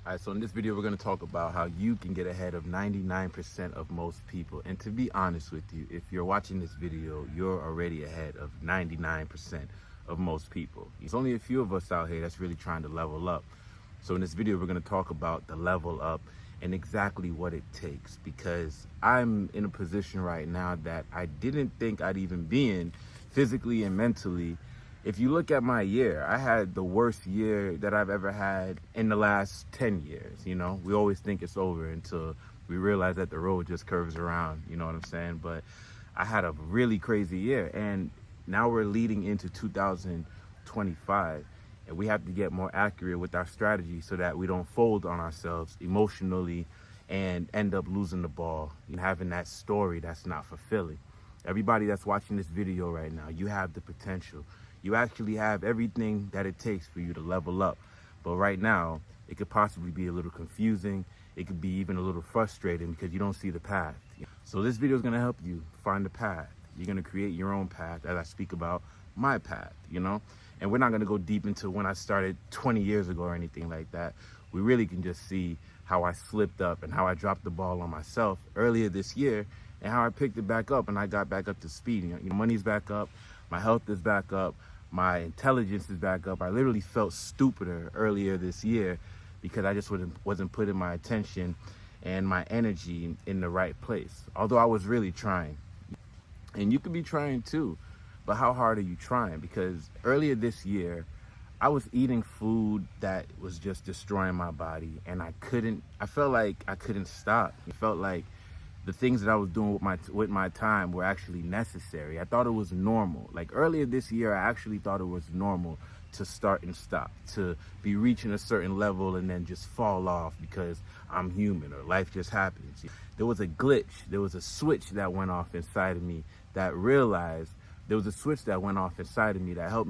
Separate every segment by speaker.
Speaker 1: All right, so in this video, we're going to talk about how you can get ahead of 99% of most people. And to be honest with you, if you're watching this video, you're already ahead of 99% of most people. There's only a few of us out here that's really trying to level up. So in this video, we're going to talk about the level up and exactly what it takes, because I'm in a position right now that I didn't think I'd even be in physically and mentally. If you look at my year, I had the worst year that I've ever had in the last 10 years. You know, we always think it's over until we realize that the road just curves around, you know what I'm saying? But I had a really crazy year, and now we're leading into 2025, and we have to get more accurate with our strategy so that we don't fold on ourselves emotionally and end up losing the ball and having that story that's not fulfilling. Everybody that's watching this video right now, you have the potential. You actually have everything that it takes for you to level up. But right now, it could possibly be a little confusing. It could be even a little frustrating because you don't see the path. So this video is going to help you find the path. You're going to create your own path as I speak about my path, you know? And we're not going to go deep into when I started 20 years ago or anything like that. We really can just see how I slipped up and how I dropped the ball on myself earlier this year and how I picked it back up and I got back up to speed. You know, money's back up, my health is back up, my intelligence is back up. I literally felt stupider earlier this year because I just wasn't putting my attention and my energy in the right place. Although I was really trying. And you could be trying too, but how hard are you trying? Because earlier this year, I was eating food that was just destroying my body, and I felt like I couldn't stop. It felt like the things that I was doing with my time were actually necessary. I thought it was normal. Like earlier this year, I actually thought it was normal to start and stop, to be reaching a certain level and then just fall off because I'm human or life just happens. There was a glitch. There was a switch that went off inside of me that helped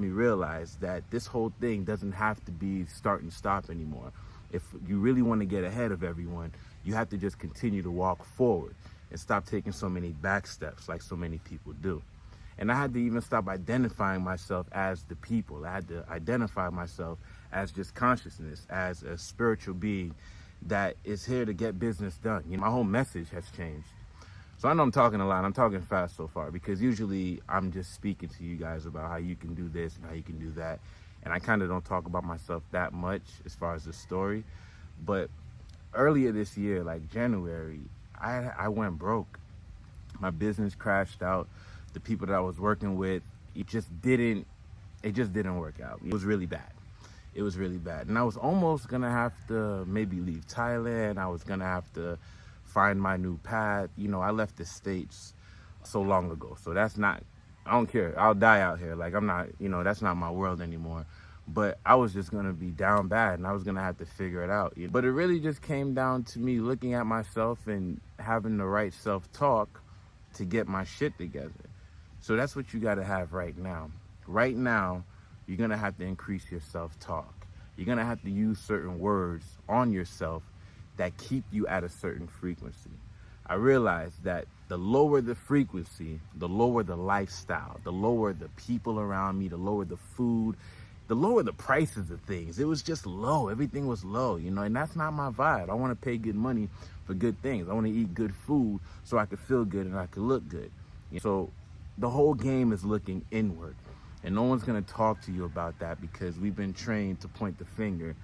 Speaker 1: me realize that this whole thing doesn't have to be start and stop anymore. If you really want to get ahead of everyone, you have to just continue to walk forward and stop taking so many back steps like so many people do. And I had to even stop identifying myself as the people. I had to identify myself as just consciousness, as a spiritual being that is here to get business done. You know, my whole message has changed. So I know I'm talking a lot. I'm talking fast so far because usually I'm just speaking to you guys about how you can do this and how you can do that. And I kind of don't talk about myself that much as far as the story. But earlier this year, like January, I went broke. My business crashed out. The people that I was working with, it just didn't work out. It was really bad. And I was almost gonna have to maybe leave Thailand. I was gonna have to find my new path. You know, I left the States so long ago. So I don't care. I'll die out here. Like I'm not, you know, that's not my world anymore. But I was just gonna be down bad and I was gonna have to figure it out. But it really just came down to me looking at myself and having the right self-talk to get my shit together. So that's what you gotta have right now. Right now, you're gonna have to increase your self-talk. You're gonna have to use certain words on yourself that keep you at a certain frequency. I realized that the lower the frequency, the lower the lifestyle, the lower the people around me, the lower the food, the lower the prices of things. It was just low. Everything was low, you know, and that's not my vibe. I want to pay good money for good things. I want to eat good food so I can feel good and I can look good. So the whole game is looking inward, and no one's going to talk to you about that because we've been trained to point the finger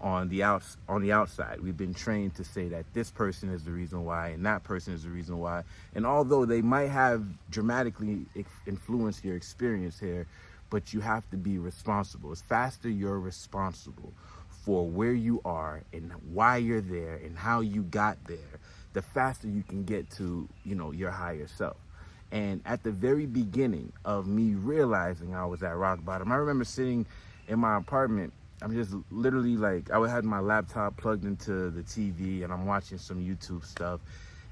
Speaker 1: on the outside. We've been trained to say that this person is the reason why and that person is the reason why. And although they might have dramatically influenced your experience here, but you have to be responsible. It's faster you're responsible for where you are and why you're there and how you got there, the faster you can get to, you know, your higher self. And at the very beginning of me realizing I was at rock bottom, I remember sitting in my apartment. I'm just literally like, I had my laptop plugged into the TV and I'm watching some YouTube stuff.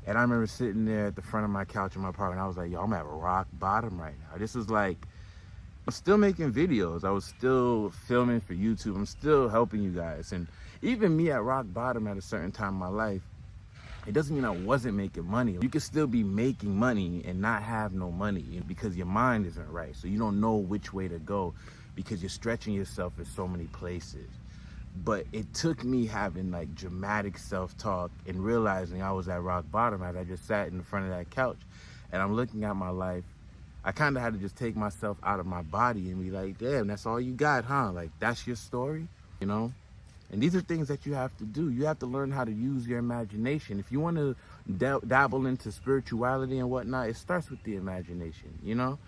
Speaker 1: And I remember sitting there at the front of my couch in my apartment. I was like, yo, I'm at rock bottom right now. This is like, I'm still making videos. I was still filming for YouTube. I'm still helping you guys. And even me at rock bottom at a certain time in my life, it doesn't mean I wasn't making money. You can still be making money and not have no money because your mind isn't right. So you don't know which way to go because you're stretching yourself in so many places. But it took me having like dramatic self-talk and realizing I was at rock bottom as I just sat in front of that couch and I'm looking at my life. I kind of had to just take myself out of my body and be like, damn, that's all you got, huh? Like, that's your story, you know? And these are things that you have to do. You have to learn how to use your imagination. If you want to dabble into spirituality and whatnot, it starts with the imagination, you know?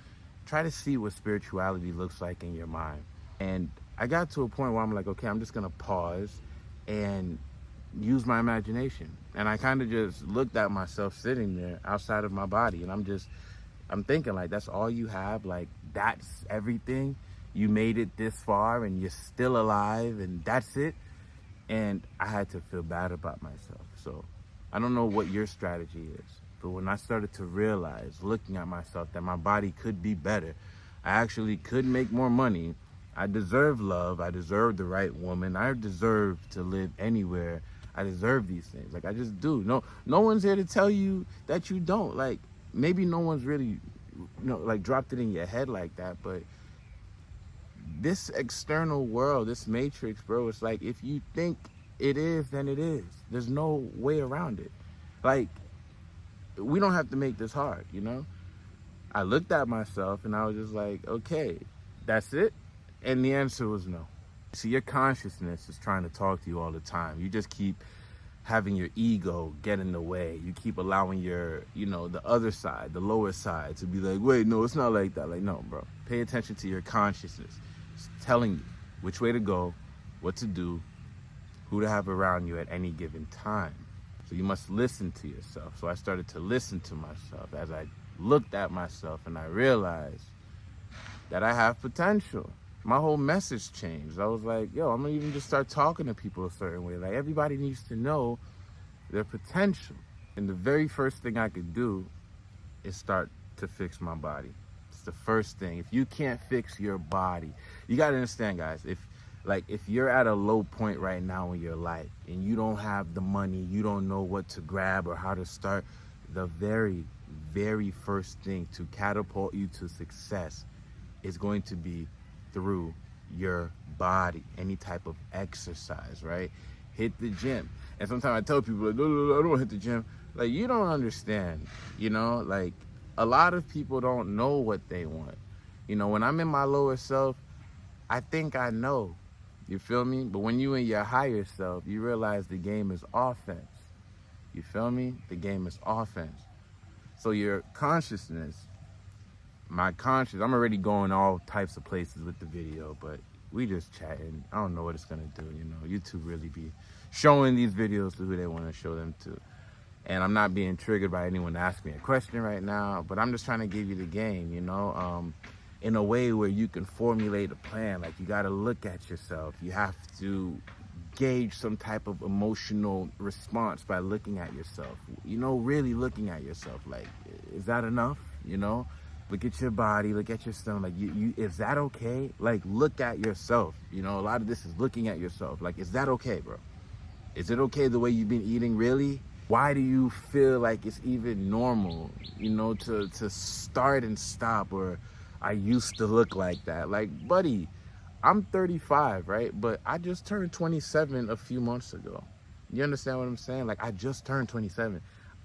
Speaker 1: Try to see what spirituality looks like in your mind. And I got to a point where I'm like, okay, I'm just going to pause and use my imagination. And I kind of just looked at myself sitting there outside of my body. And I'm thinking, like, that's all you have? Like, that's everything? You made it this far and you're still alive and that's it? And I had to feel bad about myself. So I don't know what your strategy is, but when I started to realize, looking at myself, that my body could be better, I actually could make more money, I deserve love, I deserve the right woman, I deserve to live anywhere, I deserve these things. Like, I just do. No one's here to tell you that you don't. Like, maybe no one's really, like, dropped it in your head like that, but this external world, this matrix, bro, it's like, if you think it is, then it is. There's no way around it. Like, we don't have to make this hard, you know? I looked at myself and I was just like, okay, that's it? And the answer was no. See, your consciousness is trying to talk to you all the time. You just keep having your ego get in the way. You keep allowing your, the other side, the lower side, to be like, wait, no, it's not like that. Like, no, bro. Pay attention to your consciousness. It's telling you which way to go, what to do, who to have around you at any given time. So you must listen to yourself. So I started to listen to myself as I looked at myself and I realized that I have potential. My whole message changed. I was like, yo, I'm gonna even just start talking to people a certain way. Like, everybody needs to know their potential. And the very first thing I could do is start to fix my body. It's the first thing. If you can't fix your body, you gotta understand, guys, if you're at a low point right now in your life and you don't have the money, you don't know what to grab or how to start, the very, very first thing to catapult you to success is going to be through your body. Any type of exercise, right? Hit the gym. And sometimes I tell people, like, no, I don't want to hit the gym. Like, you don't understand, like, a lot of people don't know what they want. When I'm in my lower self, I think I know. You feel me? But when you in your higher self, you realize the game is offense. You feel me? The game is offense. So your consciousness, I'm already going all types of places with the video, but we just chatting. I don't know what it's gonna do, YouTube really be showing these videos to who they want to show them to. And I'm not being triggered by anyone to ask me a question right now, but I'm just trying to give you the game, in a way where you can formulate a plan. Like, you gotta look at yourself. You have to gauge some type of emotional response by looking at yourself. Really looking at yourself. Like, is that enough? Look at your body, look at your stomach. Like, is that okay? Like, look at yourself. A lot of this is looking at yourself. Like, is that okay, bro? Is it okay the way you've been eating, really? Why do you feel like it's even normal, to start and stop? Or I used to look like that. Like, buddy, I'm 35, right? But I just turned 27 a few months ago. You understand what I'm saying? Like, I just turned 27.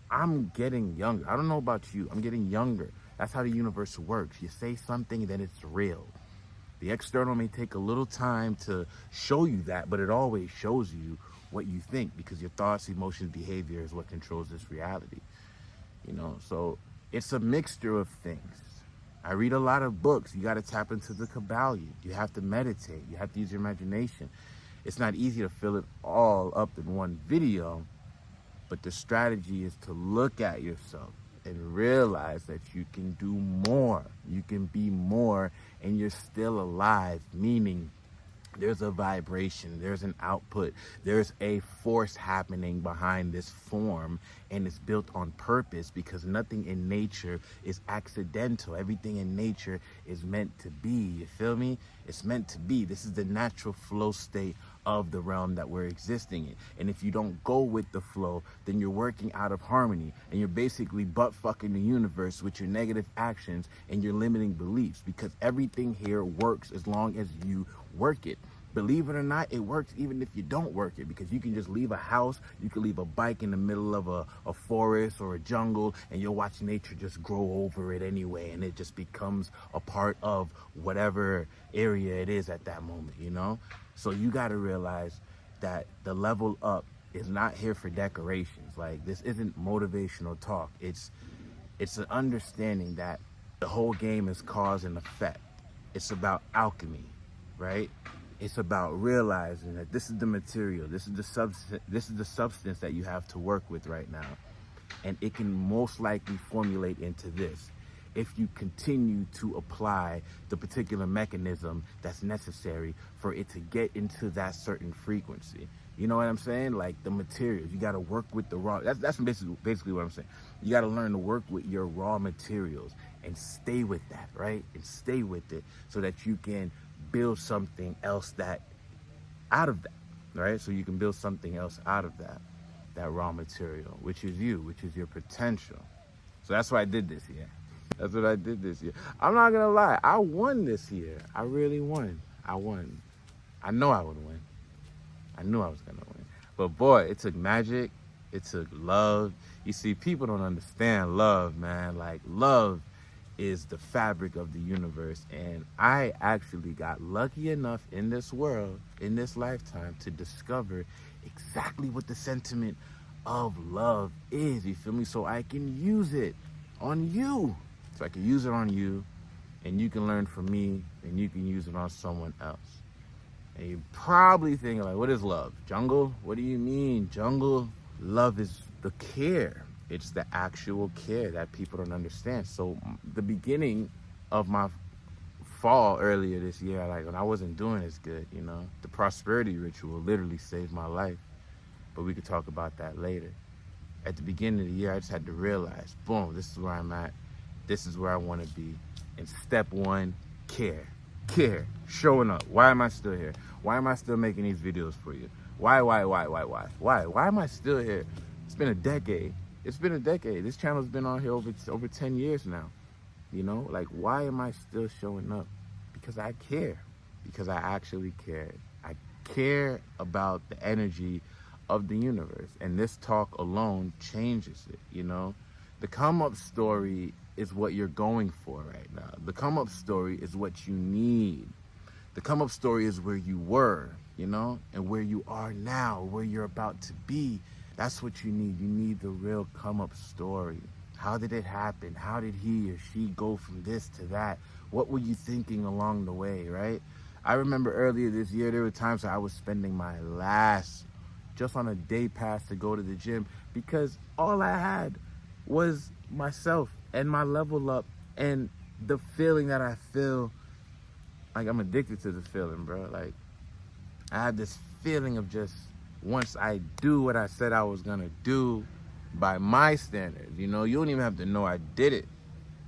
Speaker 1: I'm getting younger. I don't know about you. I'm getting younger. That's how the universe works. You say something, then it's real. The external may take a little time to show you that, but it always shows you what you think, because your thoughts, emotions, behavior is what controls this reality. So it's a mixture of things. I read a lot of books. You got to tap into the Kabbalion. You have to meditate. You have to use your imagination. It's not easy to fill it all up in one video, but the strategy is to look at yourself and realize that you can do more. You can be more, and you're still alive, meaning there's a vibration, there's an output, there's a force happening behind this form, and it's built on purpose, because nothing in nature is accidental. Everything in nature is meant to be. You feel me? It's meant to be. This is the natural flow state of the realm that we're existing in. And if you don't go with the flow, then you're working out of harmony, and you're basically butt fucking the universe with your negative actions and your limiting beliefs, because everything here works as long as you work it. believe it or not, it works even if you don't work it, because you can just leave a house, you can leave a bike in the middle of a forest or a jungle, and you'll watch nature just grow over it anyway, and it just becomes a part of whatever area it is at that moment, you know? So you gotta realize that the level up is not here for decorations. Like, this isn't motivational talk. It's an understanding that the whole game is cause and effect. It's about alchemy, right? It's about realizing that this is the material, this is the substance that you have to work with right now. And it can most likely formulate into this if you continue to apply the particular mechanism that's necessary for it to get into that certain frequency. You know what I'm saying? Like, the materials, you got to work with the raw. That's basically what I'm saying. You got to learn to work with your raw materials and stay with that, right? And stay with it so that you can build something else that out of that, right? So you can build something else out of that raw material, which is you, which is your potential. So that's why I did this year. That's what I did this year. I'm not gonna lie, I won this year. I really won. I won. I know I would win. I knew I was gonna win. But boy, it took magic. It took love. You see, people don't understand love, man. Like, love is the fabric of the universe. And I actually got lucky enough in this world, in this lifetime, to discover exactly what the sentiment of love is. You feel me? So I can use it on you. So I can use it on you, and you can learn from me, and you can use it on someone else. And you're probably thinking, like, what is love? Jungle? What do you mean, jungle? Love is the care. It's the actual care that people don't understand. So the beginning of my fall earlier this year, like, when I wasn't doing as good, you know, the prosperity ritual literally saved my life. But we could talk about that later. At the beginning of the year, I just had to realize, boom, this is where I'm at. This is where I want to be. And step one, care. Care. Showing up. Why am I still here? Why am I still making these videos for you? Why am I still here? It's been a decade. It's been a decade. This channel's been on here over 10 years now. You know, like, why am I still showing up? Because I care. Because I actually care. I care about the energy of the universe. And this talk alone changes it, you know? The come-up story is what you're going for right now. The come-up story is what you need. The come-up story is where you were, you know, and where you are now, where you're about to be. That's what you need. You need the real come-up story. How did it happen? How did he or she go from this to that? What were you thinking along the way, right? I remember earlier this year, there were times I was spending my last just on a day pass to go to the gym because all I had was myself and my level up and the feeling that I feel. Like, I'm addicted to the feeling, bro. Like, I have this feeling of just, once I do what I said I was gonna do by my standards, you know, you don't even have to know I did it.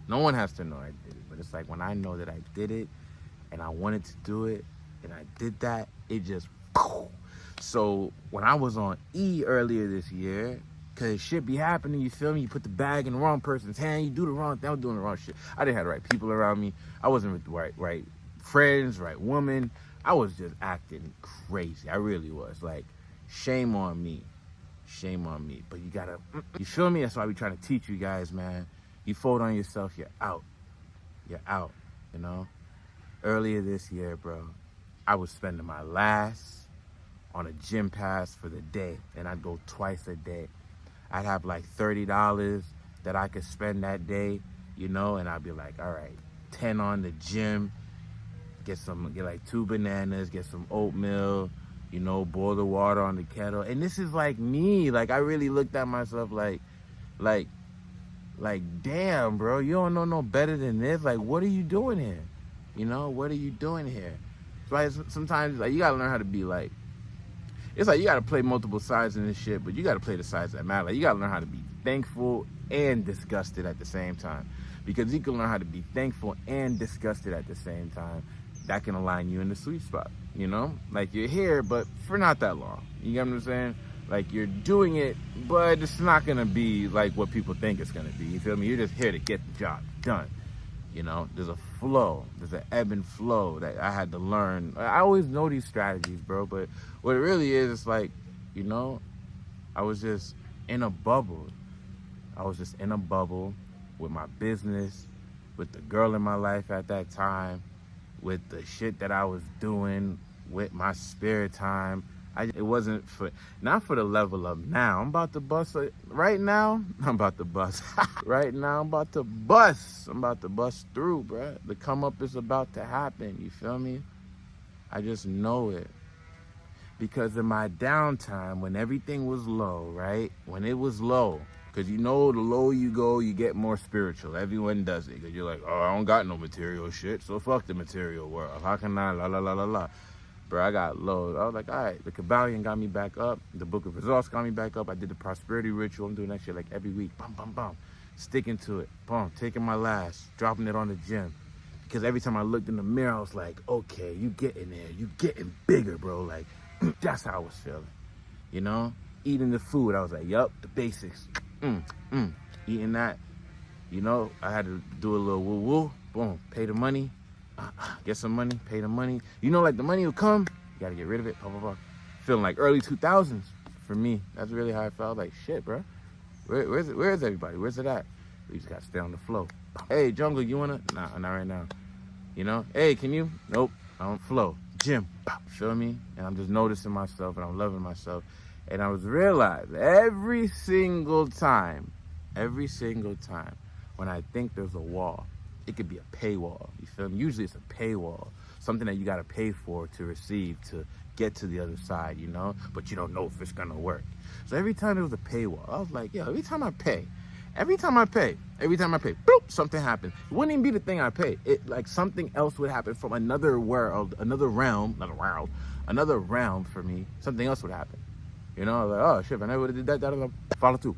Speaker 1: No one has to know I did it. But it's like, when I know that I did it and I wanted to do it and I did that, it just, so when I was on E earlier this year, cause shit be happening, you feel me? You put the bag in the wrong person's hand, you do the wrong thing. I was doing the wrong shit. I didn't have the right people around me. I wasn't with the right friends, right woman. I was just acting crazy. I really was. Like, shame on me. Shame on me. But you gotta, you feel me? That's why we trying to teach you guys, man. You fold on yourself, you're out. You're out, you know? Earlier this year, bro, I was spending my last on a gym pass for the day, and I'd go twice a day. I'd have like $30 that I could spend that day, you know, and I'd be like, all right, 10 on the gym, get like 2 bananas, get some oatmeal, you know, boil the water on the kettle. And this is like me. Like, I really looked at myself like, damn, bro, you don't know no better than this. Like, what are you doing here? You know, what are you doing here? So like, sometimes, like, you gotta learn how to be like, it's like you gotta play multiple sides in this shit, but you gotta play the sides that matter. Like, you gotta learn how to be thankful and disgusted at the same time. Because you can learn how to be thankful and disgusted at the same time. That can align you in the sweet spot, you know? Like, you're here, but for not that long. You get what I'm saying? Like, you're doing it, but it's not gonna be like what people think it's gonna be. You feel me? You're just here to get the job done. You know, there's a flow. There's an ebb and flow that I had to learn. I always know these strategies, bro, but what it really is, it's like, you know, I was just in a bubble. I was just in a bubble with my business, with the girl in my life at that time, with the shit that I was doing, with my spare time. It wasn't not for the level of now. I'm about to bust right now. I'm about to bust. Right now, I'm about to bust. I'm about to bust through, bruh. The come up is about to happen. You feel me? I just know it. Because in my downtime, when everything was low, right? When it was low, because you know the lower you go, you get more spiritual. Everyone does it. Because you're like, oh, I don't got no material shit, so fuck the material world. How can I, la la la la la. Bro, I got low. I was like, all right, the Kabbalion got me back up. The Book of Results got me back up. I did the prosperity ritual. I'm doing that shit like every week. Bum, bum, bum. Sticking to it. Boom. Taking my last. Dropping it on the gym. Because every time I looked in the mirror, I was like, okay, you getting there. You getting bigger, bro. Like, that's how I was feeling. You know? Eating the food. I was like, yup, the basics. Eating that. You know, I had to do a little woo-woo. Boom. Pay the money. Get some money, pay the money. You know, like the money will come, you gotta get rid of it, blah, blah, blah. Feeling like early 2000s for me. That's really how I felt. Like, shit, bro. Where's everybody? Where's it at? We just gotta stay on the flow. Hey, Jungle, you wanna? Nah, not right now. You know? Hey, can you? Nope, I don't flow. Gym, feel me? And I'm just noticing myself and I'm loving myself. And I was realizing every single time when I think there's a wall, it could be a paywall, you feel me? Usually it's a paywall, something that you gotta pay for to receive, to get to the other side, you know? But you don't know if it's gonna work. So every time there was a paywall, I was like, yo, every time I pay, boop, something happens. It wouldn't even be the thing I pay. It like something else would happen from another world, another realm for me. Something else would happen. You know, like, oh shit, I never did that, follow through,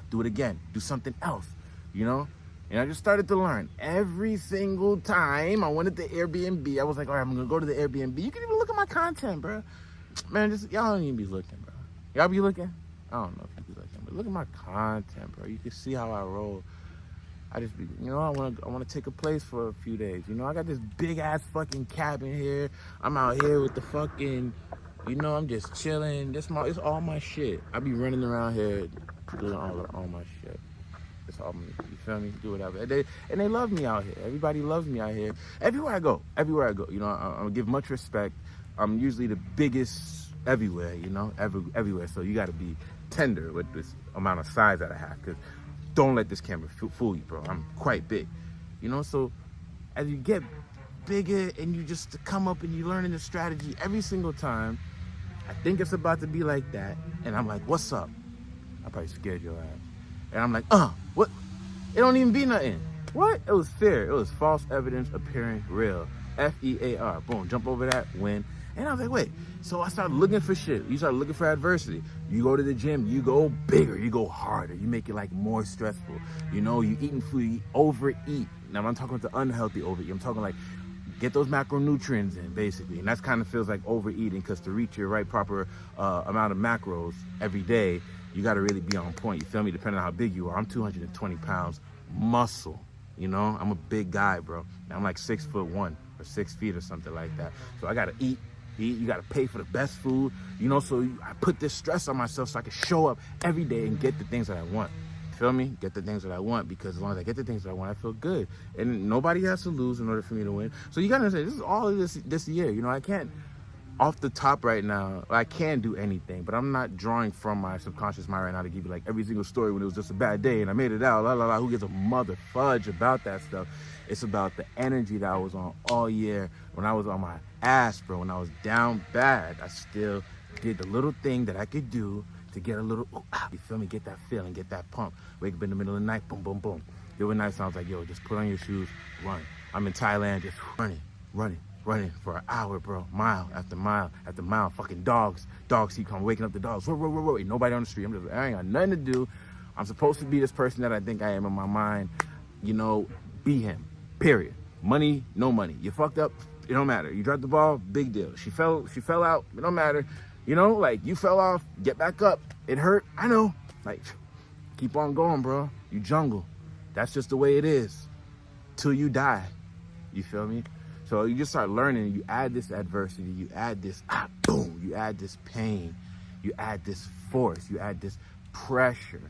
Speaker 1: do it again, do something else, you know? And I just started to learn. Every single time I went to the Airbnb, I was like, all right, I'm gonna go to the Airbnb. You can even look at my content, bro. Man, y'all don't even be looking, bro. Y'all be looking? I don't know if you be looking, but look at my content, bro. You can see how I roll. I just be, you know, I wanna take a place for a few days. You know, I got this big ass fucking cabin here. I'm out here with the fucking, you know, I'm just chilling. It's all my shit. I be running around here doing all my shit. It's all me, you feel me? Do whatever. And they love me out here. Everybody loves me out here. Everywhere I go, you know, I give much respect. I'm usually the biggest everywhere, you know, everywhere. So you got to be tender with this amount of size that I have, because don't let this camera fool you, bro. I'm quite big, you know. So as you get bigger and you just come up and you learning the strategy every single time, I think it's about to be like that. And I'm like, what's up? I probably scared your ass. And I'm like, what? It don't even be nothing. What? It was fear. It was false evidence appearing real. FEAR. Boom. Jump over that. Win. And I was like, wait. So I started looking for shit. You start looking for adversity. You go to the gym. You go bigger. You go harder. You make it like more stressful. You know, you eating food. You overeat. Now I'm not talking about the unhealthy overeat. I'm talking like get those macronutrients in, basically. And that's kind of feels like overeating, because to reach your right proper amount of macros every day, you got to really be on point. You feel me? Depending on how big you are. I'm 220 pounds muscle. You know, I'm a big guy, bro. I'm like 6'1" or 6 feet or something like that. So I got to eat. You got to pay for the best food, you know. So I put this stress on myself so I can show up every day and get the things that I want. Feel me? Get the things that I want, because as long as I get the things that I want, I feel good. And nobody has to lose in order for me to win. So you got to understand, this is all of this year. You know, I can't, off the top right now, I can do anything, but I'm not drawing from my subconscious mind right now to give you like every single story when it was just a bad day and I made it out, la la la. Who gives a mother fudge about that stuff? It's about the energy that I was on all year. When I was on my ass, bro, when I was down bad, I still did the little thing that I could do to get a little, you feel me? Get that feeling, get that pump. Wake up in the middle of the night, boom, boom, boom. The other night sounds like, yo, just put on your shoes, run. I'm in Thailand, just running for an hour, bro. Mile after mile after mile. Fucking dogs keep coming, waking up the dogs. Whoa. Ain't nobody on the street. I ain't got nothing to do. I'm supposed to be this person that I think I am in my mind. You know, be him. Period. Money, no money. You fucked up, it don't matter. You dropped the ball, big deal. She fell out, it don't matter. You know, like, you fell off, get back up. It hurt, I know. Like, keep on going, bro. You jungle. That's just the way it is. Till you die. You feel me? So you just start learning, you add this adversity, you add this, boom, you add this pain, you add this force, you add this pressure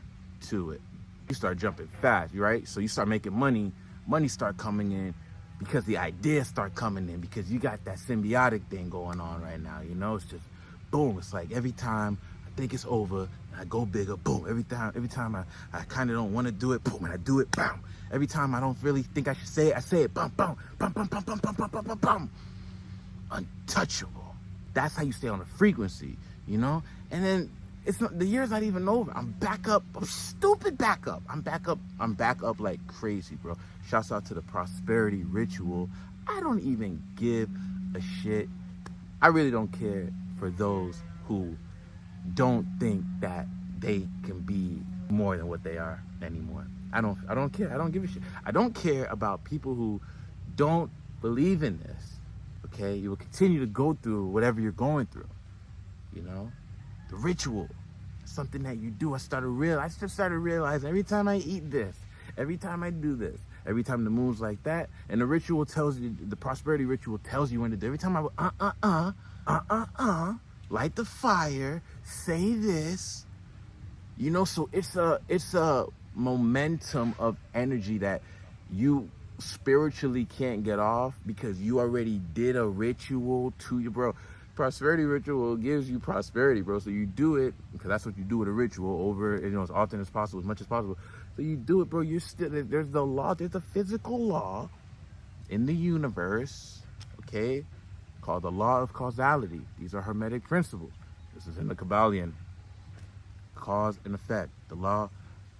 Speaker 1: to it. You start jumping fast, right? So you start making money start coming in because the ideas start coming in because you got that symbiotic thing going on right now, you know? It's just, boom, it's like every time I think it's over, I go bigger, boom. Every time I kind of don't want to do it, boom, and I do it, bam. Every time I don't really think I should say it, I say it, bum, bum, bum, bum, bum, bum, bum, bum, bum, bum, bum. Untouchable. That's how you stay on the frequency, you know? And then the year's not even over. I'm back up. I'm stupid back up. I'm back up like crazy, bro. Shouts out to the prosperity ritual. I don't even give a shit. I really don't care for those who don't think that they can be more than what they are anymore. I don't care. I don't give a shit. I don't care about people who don't believe in this. Okay? You will continue to go through whatever you're going through. You know? The ritual, something that you do. I just started realizing every time I eat this, every time I do this, every time the moon's like that, and the ritual tells you, the prosperity ritual tells you when to do. Every time I light the fire, say this, you know. So it's a momentum of energy that you spiritually can't get off because you already did a ritual to you, bro. Prosperity ritual gives you prosperity, bro. So you do it because that's what you do with a ritual over, you know, as often as possible, as much as possible. So you do it, bro. You're still, there's the law, there's a physical law in the universe, okay, called the law of causality. These are Hermetic principles. This is in the Kabbalion. Cause and effect. The law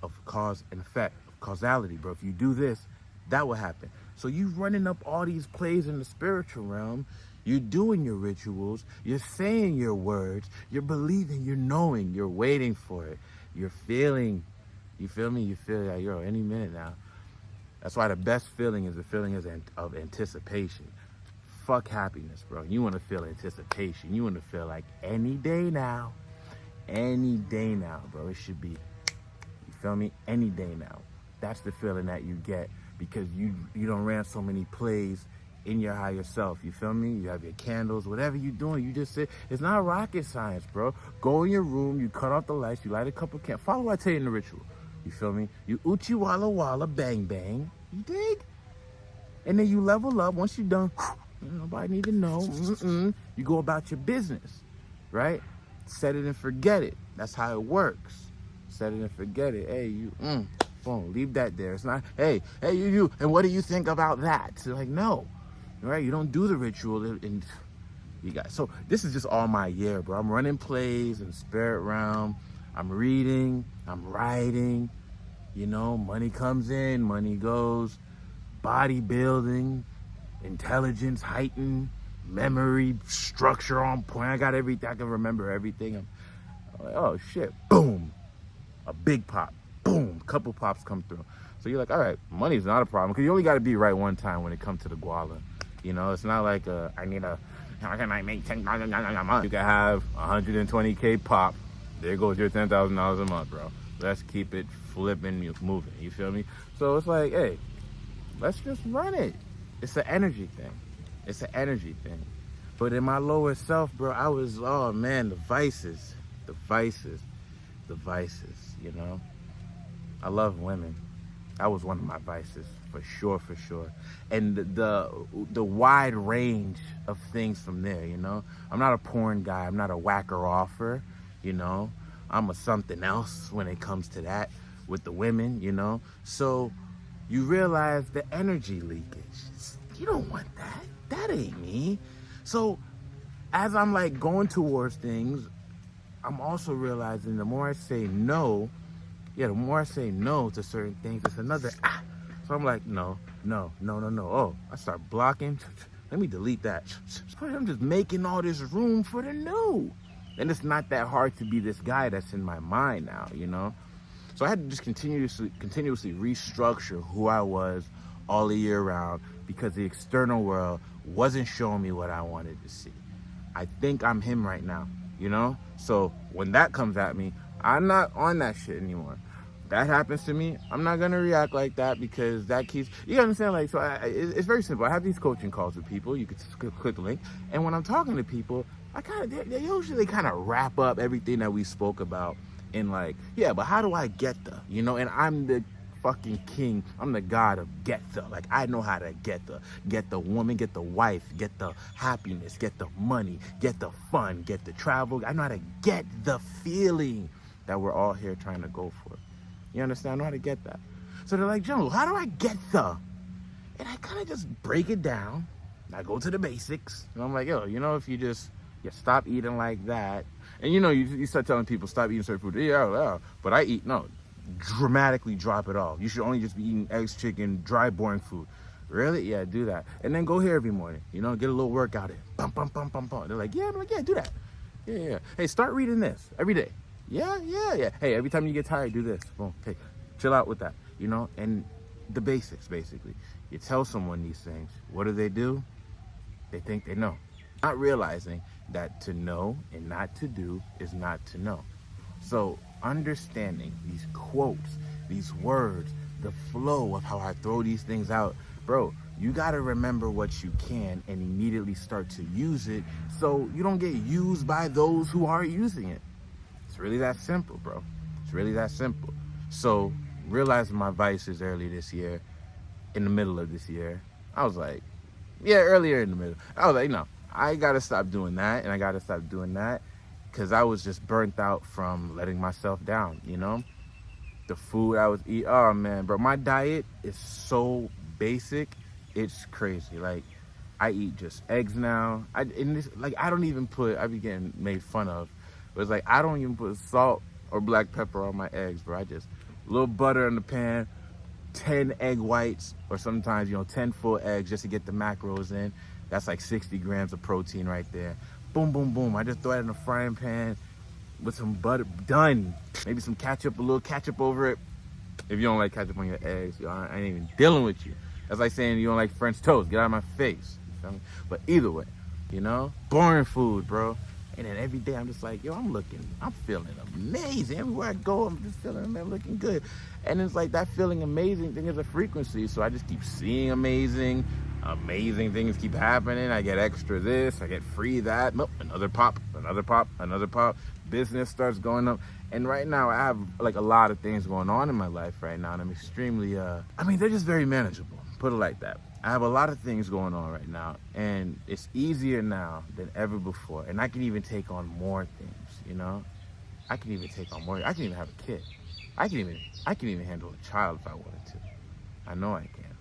Speaker 1: of cause and effect, of causality, bro. If you do this, that will happen. So you running up all these plays in the spiritual realm. You're doing your rituals, you're saying your words, you're believing, you're knowing, you're waiting for it, you're feeling, you feel me? You feel like, yo, any minute now. That's why the best feeling is the feeling of anticipation. Fuck happiness, bro. You want to feel anticipation. You want to feel like any day now, bro. It should be, you feel me? Any day now. That's the feeling that you get because you don't ran so many plays in your higher self, you feel me? You have your candles, whatever you're doing, you just sit. It's not rocket science, bro. Go in your room, you cut off the lights, you light a couple candles. Follow what I tell you in the ritual, you feel me? You uchi walla walla, bang bang, you dig? And then you level up. Once you're done, nobody need to know, you go about your business, right? Set it and forget it. That's how it works. Set it and forget it. Hey, you, boom, leave that there. It's not, hey, you, and what do you think about that? It's like, no. Right, you don't do the ritual, and you got. So this is just all my year, bro. I'm running plays in the spirit realm. I'm reading. I'm writing. You know, money comes in, money goes. Bodybuilding, intelligence heightened, memory structure on point. I got everything. I can remember everything. I'm like, oh shit, boom, a big pop, boom, couple pops come through. So you're like, all right, money's not a problem because you only got to be right one time when it comes to the guala. You know, it's not like how can I make $10,000 a month? You can have 120K pop. There goes your $10,000 a month, bro. Let's keep it flipping, moving. You feel me? So it's like, hey, let's just run it. It's an energy thing. But in my lower self, bro, I was, oh man, the vices, you know? I love women. That was one of my vices, for sure. And the wide range of things from there, you know? I'm not a porn guy. I'm not a whacker offer, you know? I'm a something else when it comes to that with the women, you know? So you realize the energy leakage. You don't want that. That ain't me. So as I'm like going towards things, I'm also realizing the more I say no, the more I say no to certain things, it's another So I'm like, no. Oh, I start blocking. Let me delete that. I'm just making all this room for the new. And it's not that hard to be this guy that's in my mind now, you know? So I had to just continuously restructure who I was all the year round because the external world wasn't showing me what I wanted to see. I think I'm him right now, you know? So when that comes at me, I'm not on that shit anymore. that happens to me, I'm not gonna react like that, because that keeps, you understand, like, so it's very simple. I have these coaching calls with people. You could click the link, and when I'm talking to people, I kind of, they usually kind of wrap up everything that we spoke about in like, yeah, but how do I get the, you know, and I'm the fucking king, I'm the god of get the, like, I know how to get the woman, get the wife, get the happiness, get the money, get the fun, get the travel. I know how to get the feeling that we're all here trying to go for. You understand? I know how to get that. So they're like, Jungle, how do I get the? And I kind of just break it down. I go to the basics. And I'm like, yo, you know, if you stop eating like that. And you know, you start telling people, stop eating certain food. Yeah. But I eat, no, dramatically drop it off. You should only just be eating eggs, chicken, dry, boring food. Really? Yeah, do that. And then go here every morning. You know, get a little workout in. Bum, bum, bum, bum, bum. They're like, yeah. I'm like, yeah, do that. Yeah. Hey, start reading this every day. Yeah. Hey, every time you get tired, do this. Boom. Hey, chill out with that, you know? And the basics, basically. You tell someone these things. What do? They think they know. Not realizing that to know and not to do is not to know. So understanding these quotes, these words, the flow of how I throw these things out, bro, you got to remember what you can and immediately start to use it so you don't get used by those who are using it. It's really that simple, bro. It's really that simple. So realizing my vices early this year, in the middle of this year, I was like, earlier in the middle, I was like, no, I got to stop doing that, and I got to stop doing that, because I was just burnt out from letting myself down, you know? The food I was eating, oh man, bro, my diet is so basic, it's crazy. Like, I eat just eggs now. I don't even put, I be getting made fun of, but it's like, I don't even put salt or black pepper on my eggs, bro. I just, a little butter in the pan, 10 egg whites, or sometimes, 10 full eggs just to get the macros in. That's like 60 grams of protein right there. Boom, boom, boom. I just throw it in a frying pan with some butter. Done. Maybe some ketchup, a little ketchup over it. If you don't like ketchup on your eggs, I ain't even dealing with you. That's like saying you don't like French toast. Get out of my face. You feel me? But either way, boring food, bro. And then every day I'm just like, I'm feeling amazing. Everywhere I go, I'm just feeling, I'm looking good. And it's like that feeling amazing thing is a frequency. So I just keep seeing amazing things keep happening. I get extra this, I get free that. Nope, another pop. Business starts going up. And right now I have like a lot of things going on in my life right now. And I'm extremely, they're just very manageable. Put it like that. I have a lot of things going on right now, and it's easier now than ever before. And I can even take on more things, I can even take on more. I can even have a kid. I can even handle a child if I wanted to. I know I can.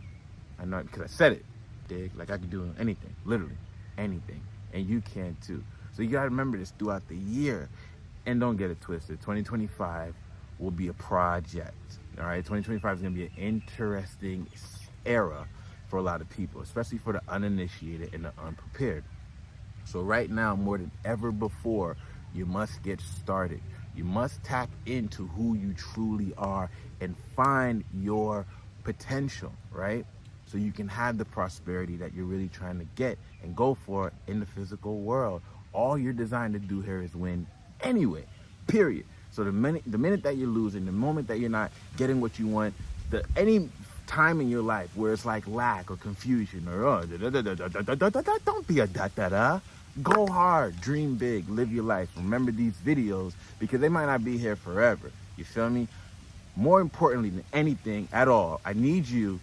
Speaker 1: I know it because I said it, dig? Like I can do anything, literally anything. And you can too. So you gotta remember this throughout the year. And don't get it twisted. 2025 will be a project, all right? 2025 is gonna be an interesting era for a lot of people, especially for the uninitiated and the unprepared. So right now, more than ever before, you must get started. You must tap into who you truly are and find your potential, right? So you can have the prosperity that you're really trying to get and go for in the physical world. All you're designed to do here is win anyway, period. So the minute that you're losing, the moment that you're not getting what you want, any time in your life where it's like lack or confusion or don't be a da-da-da. Go hard, dream big, live your life. Remember these videos because they might not be here forever. You feel me? More importantly than anything at all, I need you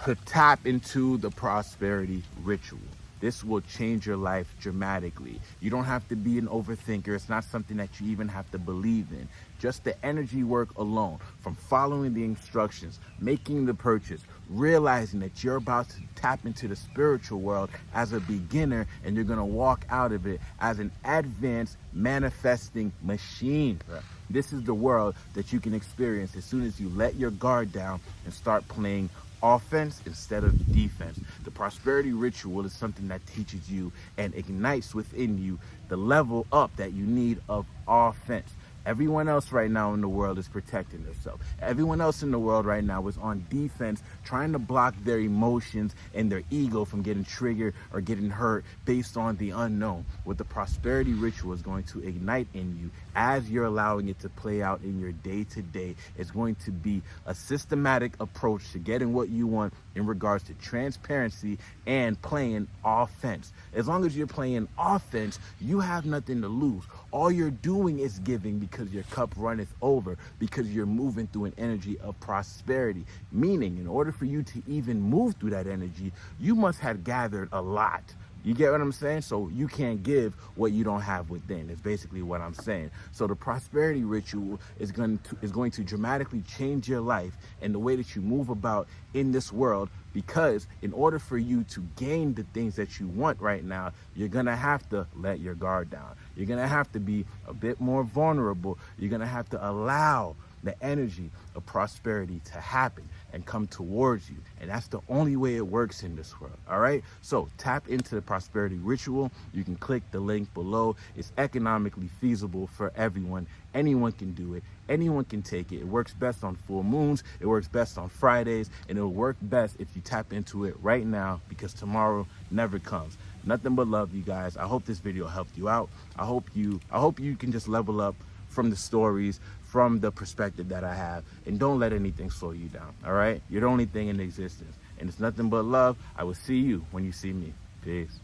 Speaker 1: to tap into the prosperity ritual. This will change your life dramatically. You don't have to be an overthinker. It's not something that you even have to believe in. Just the energy work alone, from following the instructions, making the purchase, realizing that you're about to tap into the spiritual world as a beginner and you're gonna walk out of it as an advanced manifesting machine. This is the world that you can experience as soon as you let your guard down and start playing offense instead of defense. The prosperity ritual is something that teaches you and ignites within you the level up that you need of offense. Everyone else right now in the world is protecting themselves. Everyone else in the world right now is on defense, trying to block their emotions and their ego from getting triggered or getting hurt based on the unknown. What the prosperity ritual is going to ignite in you as you're allowing it to play out in your day-to-day is going to be a systematic approach to getting what you want in regards to transparency and playing offense. As long as you're playing offense, you have nothing to lose. All you're doing is giving because your cup runneth over, because you're moving through an energy of prosperity. Meaning, in order for you to even move through that energy, you must have gathered a lot. You get what I'm saying? So you can't give what you don't have within. It's basically what I'm saying. So the prosperity ritual is going to dramatically change your life and the way that you move about in this world, because in order for you to gain the things that you want right now, you're going to have to let your guard down. You're going to have to be a bit more vulnerable. You're going to have to allow the energy of prosperity to happen and come towards you. And that's the only way it works in this world. All right. So tap into the prosperity ritual. You can click the link below. It's economically feasible for everyone. Anyone can do it. Anyone can take it. It works best on full moons. It works best on Fridays. And it'll work best if you tap into it right now, because tomorrow never comes. Nothing but love, you guys. I hope this video helped you out. I hope you can just level up from the stories, from the perspective that I have, and don't let anything slow you down. All right? You're the only thing in existence, and it's nothing but love. I will see you when you see me. Peace.